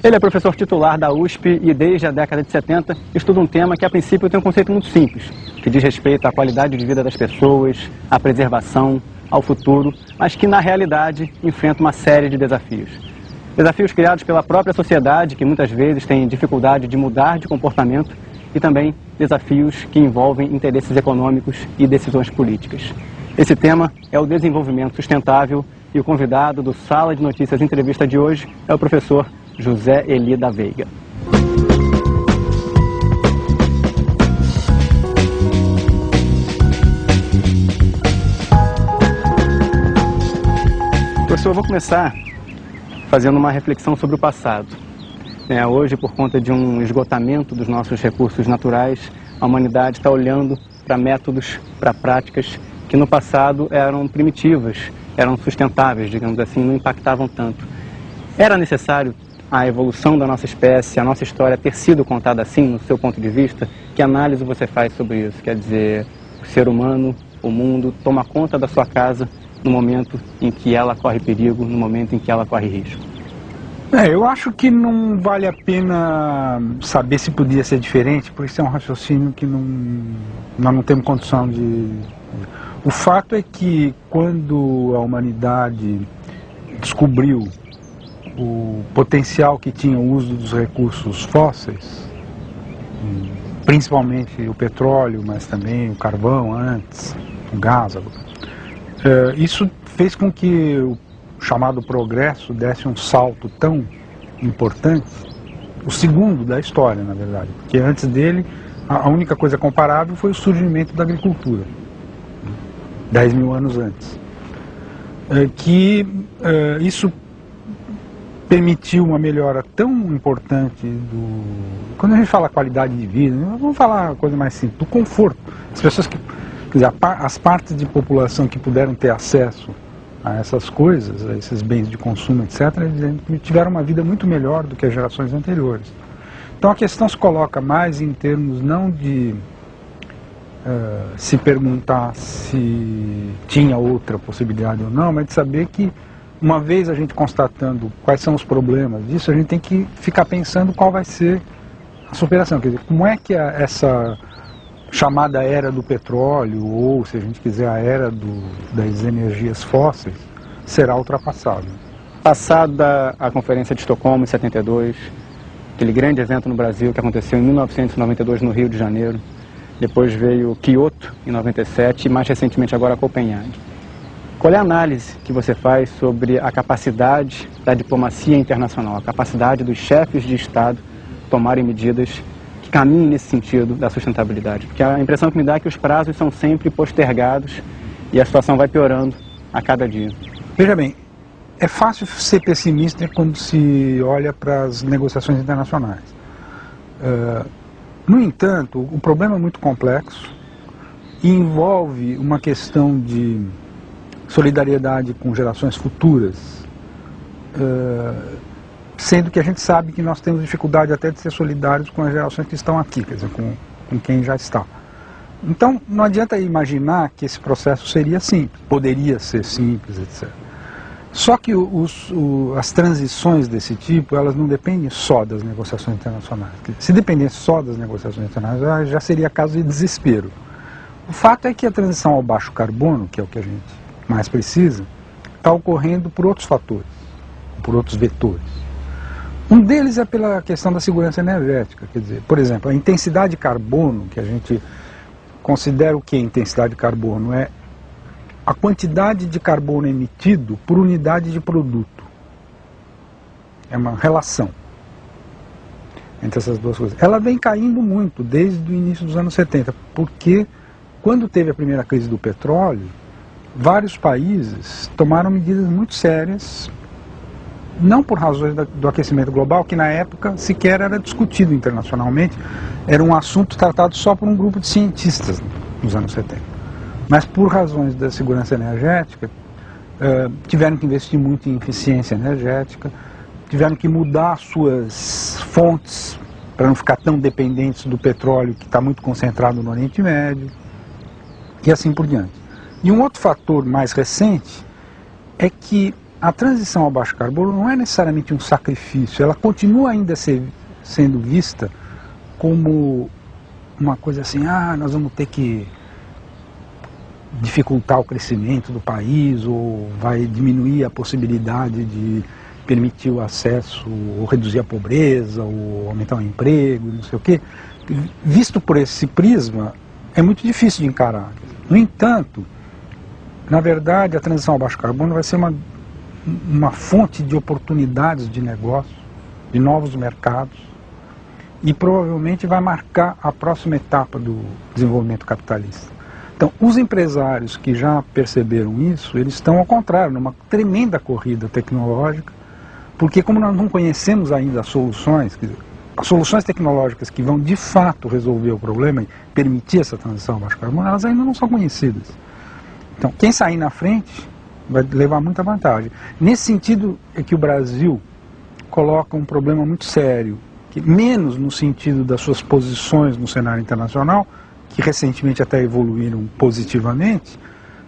Ele é professor titular da USP e desde a década de 70 estuda um tema que a princípio tem um conceito muito simples, que diz respeito à qualidade de vida das pessoas, à preservação, ao futuro, mas que na realidade enfrenta uma série de desafios. Desafios criados pela própria sociedade, que muitas vezes tem dificuldade de mudar de comportamento, e também desafios que envolvem interesses econômicos e decisões políticas. Esse tema é o desenvolvimento sustentável e o convidado do Sala de Notícias Entrevista de hoje é o professor José Eli da Veiga. Professor, eu vou começar fazendo uma reflexão sobre o passado. Hoje, por conta de um esgotamento dos nossos recursos naturais, a humanidade está olhando para métodos, para práticas que no passado eram primitivas, eram sustentáveis, digamos assim, não impactavam tanto. Era necessário a evolução da nossa espécie, a nossa história ter sido contada assim, no seu ponto de vista? Que análise você faz sobre isso? Quer dizer, o ser humano, o mundo, toma conta da sua casa no momento em que ela corre perigo, no momento em que ela corre risco? Eu acho que não vale a pena saber se podia ser diferente, porque isso é um raciocínio que nós não temos condição de... O fato é que quando a humanidade descobriu o potencial que tinha o uso dos recursos fósseis, principalmente o petróleo, mas também o carvão antes, o gás, isso fez com que o chamado progresso desse um salto tão importante, o segundo da história, na verdade, porque antes dele a única coisa comparável foi o surgimento da agricultura, 10 mil anos antes, isso permitiu uma melhora tão importante quando a gente fala qualidade de vida, vamos falar uma coisa mais simples, do conforto. As pessoas que, quer dizer, as partes de população que puderam ter acesso a essas coisas, a esses bens de consumo, etc., tiveram uma vida muito melhor do que as gerações anteriores. Então a questão se coloca mais em termos não de se perguntar se tinha outra possibilidade ou não, mas de saber que, uma vez a gente constatando quais são os problemas disso, a gente tem que ficar pensando qual vai ser a superação. Quer dizer, como é que essa chamada era do petróleo, ou, se a gente quiser, a era das energias fósseis, será ultrapassada. Passada a Conferência de Estocolmo em 72, aquele grande evento no Brasil que aconteceu em 1992 no Rio de Janeiro, depois veio Kyoto em 97 e mais recentemente agora Copenhague. Qual é a análise que você faz sobre a capacidade da diplomacia internacional, a capacidade dos chefes de Estado tomarem medidas que caminhem nesse sentido da sustentabilidade? Porque a impressão que me dá é que os prazos são sempre postergados e a situação vai piorando a cada dia. Veja bem, é fácil ser pessimista quando se olha para as negociações internacionais. No entanto, o problema é muito complexo e envolve uma questão de solidariedade com gerações futuras, sendo que a gente sabe que nós temos dificuldade até de ser solidários com as gerações que estão aqui, quer dizer, com quem já está. Então, não adianta imaginar que esse processo seria simples, poderia ser simples, etc. Só que as transições desse tipo, elas não dependem só das negociações internacionais. Se dependesse só das negociações internacionais, já seria caso de desespero. O fato é que a transição ao baixo carbono, que é o que a gente mais precisa, está ocorrendo por outros fatores, por outros vetores. Um deles é pela questão da segurança energética, quer dizer, por exemplo, a intensidade de carbono, que a gente considera o que é intensidade de carbono, é a quantidade de carbono emitido por unidade de produto. É uma relação entre essas duas coisas. Ela vem caindo muito desde o início dos anos 70, porque quando teve a primeira crise do petróleo, vários países tomaram medidas muito sérias, não por razões do aquecimento global, que na época sequer era discutido internacionalmente, era um assunto tratado só por um grupo de cientistas nos anos 70. Mas por razões da segurança energética, tiveram que investir muito em eficiência energética, tiveram que mudar suas fontes para não ficar tão dependentes do petróleo que está muito concentrado no Oriente Médio, e assim por diante. E um outro fator mais recente é que a transição ao baixo carbono não é necessariamente um sacrifício, ela continua ainda sendo vista como uma coisa assim, nós vamos ter que dificultar o crescimento do país, ou vai diminuir a possibilidade de permitir o acesso, ou reduzir a pobreza, ou aumentar o emprego, não sei o quê. Visto por esse prisma, é muito difícil de encarar. No entanto, na verdade, a transição ao baixo carbono vai ser uma fonte de oportunidades de negócio, de novos mercados, e provavelmente vai marcar a próxima etapa do desenvolvimento capitalista. Então, os empresários que já perceberam isso, eles estão ao contrário, numa tremenda corrida tecnológica, porque como nós não conhecemos ainda as soluções tecnológicas que vão de fato resolver o problema e permitir essa transição ao baixo carbono, elas ainda não são conhecidas. Então, quem sair na frente vai levar muita vantagem. Nesse sentido é que o Brasil coloca um problema muito sério, que menos no sentido das suas posições no cenário internacional, que recentemente até evoluíram positivamente,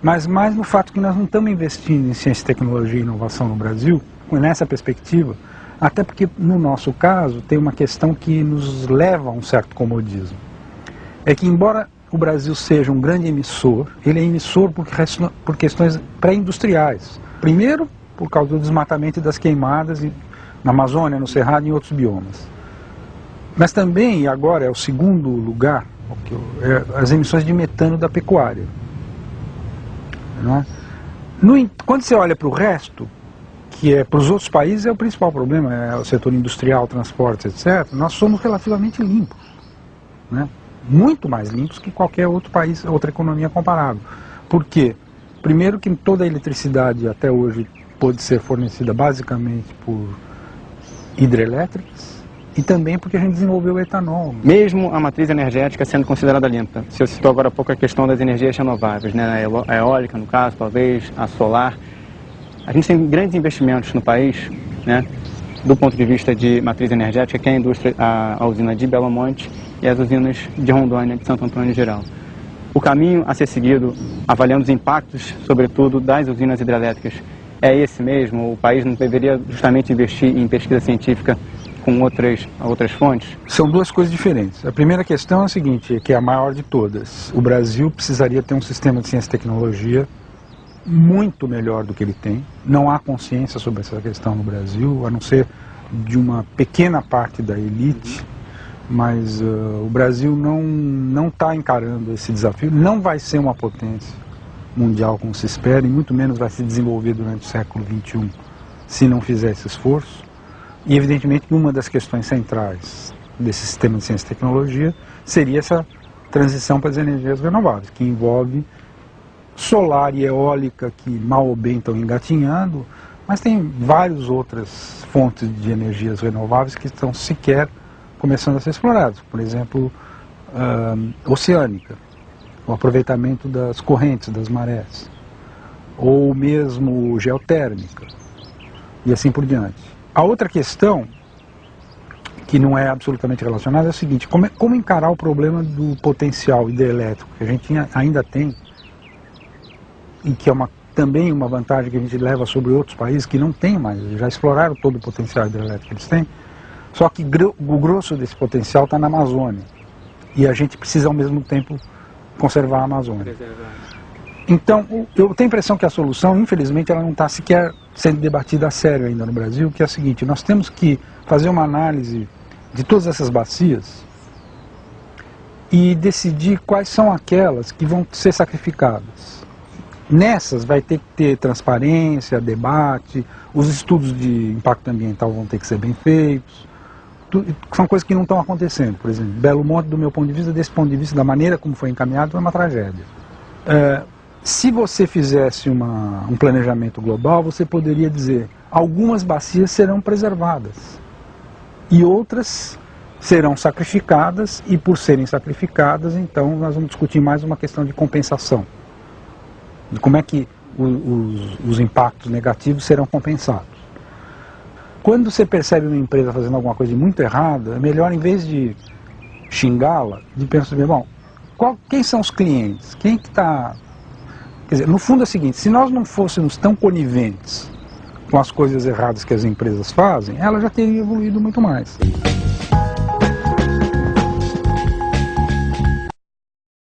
mas mais no fato que nós não estamos investindo em ciência, tecnologia e inovação no Brasil, nessa perspectiva, até porque no nosso caso tem uma questão que nos leva a um certo comodismo. É que embora o Brasil seja um grande emissor, ele é emissor por questões pré-industriais. Primeiro, por causa do desmatamento e das queimadas na Amazônia, no Cerrado e em outros biomas. Mas também, e agora é o segundo lugar, as emissões de metano da pecuária. Não é? Quando você olha para o resto, que é para os outros países é o principal problema, é o setor industrial, transportes, etc., nós somos relativamente limpos, né? Muito mais limpos que qualquer outro país, outra economia comparável. Por quê? Primeiro que toda a eletricidade até hoje pode ser fornecida basicamente por hidrelétricas, e também porque a gente desenvolveu o etanol. Mesmo a matriz energética sendo considerada limpa, você citou agora há pouco a questão das energias renováveis, né? A eólica no caso, talvez, a solar. A gente tem grandes investimentos no país, né? Do ponto de vista de matriz energética, que é a usina de Belo Monte e as usinas de Rondônia, de Santo Antônio geral. O caminho a ser seguido, avaliando os impactos, sobretudo, das usinas hidrelétricas, é esse mesmo? O país não deveria justamente investir em pesquisa científica com outras fontes? São duas coisas diferentes. A primeira questão é a seguinte, que é a maior de todas. O Brasil precisaria ter um sistema de ciência e tecnologia muito melhor do que ele tem. Não há consciência sobre essa questão no Brasil, a não ser de uma pequena parte da elite, mas o Brasil não está encarando esse desafio, não vai ser uma potência mundial como se espera, e muito menos vai se desenvolver durante o século XXI se não fizer esse esforço. E evidentemente que uma das questões centrais desse sistema de ciência e tecnologia seria essa transição para as energias renováveis, que envolve solar e eólica, que mal ou bem estão engatinhando, mas tem várias outras fontes de energias renováveis que estão sequer começando a ser exploradas. Por exemplo, oceânica, o aproveitamento das correntes, das marés, ou mesmo geotérmica, e assim por diante. A outra questão, que não é absolutamente relacionada, é o seguinte: como encarar o problema do potencial hidrelétrico que a gente ainda tem, e que é também uma vantagem que a gente leva sobre outros países que não têm mais, já exploraram todo o potencial hidrelétrico que eles têm, só que o grosso desse potencial está na Amazônia, e a gente precisa ao mesmo tempo conservar a Amazônia. Então, eu tenho a impressão que a solução, infelizmente, ela não está sequer sendo debatida a sério ainda no Brasil, que é a seguinte: nós temos que fazer uma análise de todas essas bacias e decidir quais são aquelas que vão ser sacrificadas. Nessas vai ter que ter transparência, debate, os estudos de impacto ambiental vão ter que ser bem feitos. São coisas que não estão acontecendo. Por exemplo, Belo Monte, do meu ponto de vista, desse ponto de vista, da maneira como foi encaminhado, é uma tragédia. Se você fizesse um planejamento global, você poderia dizer: algumas bacias serão preservadas e outras serão sacrificadas, e por serem sacrificadas, então nós vamos discutir mais uma questão de compensação, de como é que os impactos negativos serão compensados. Quando você percebe uma empresa fazendo alguma coisa muito errada, é melhor, em vez de xingá-la, de pensar: bom, quem são os clientes? Quem que está... Quer dizer, no fundo é o seguinte: se nós não fôssemos tão coniventes com as coisas erradas que as empresas fazem, ela já teria evoluído muito mais.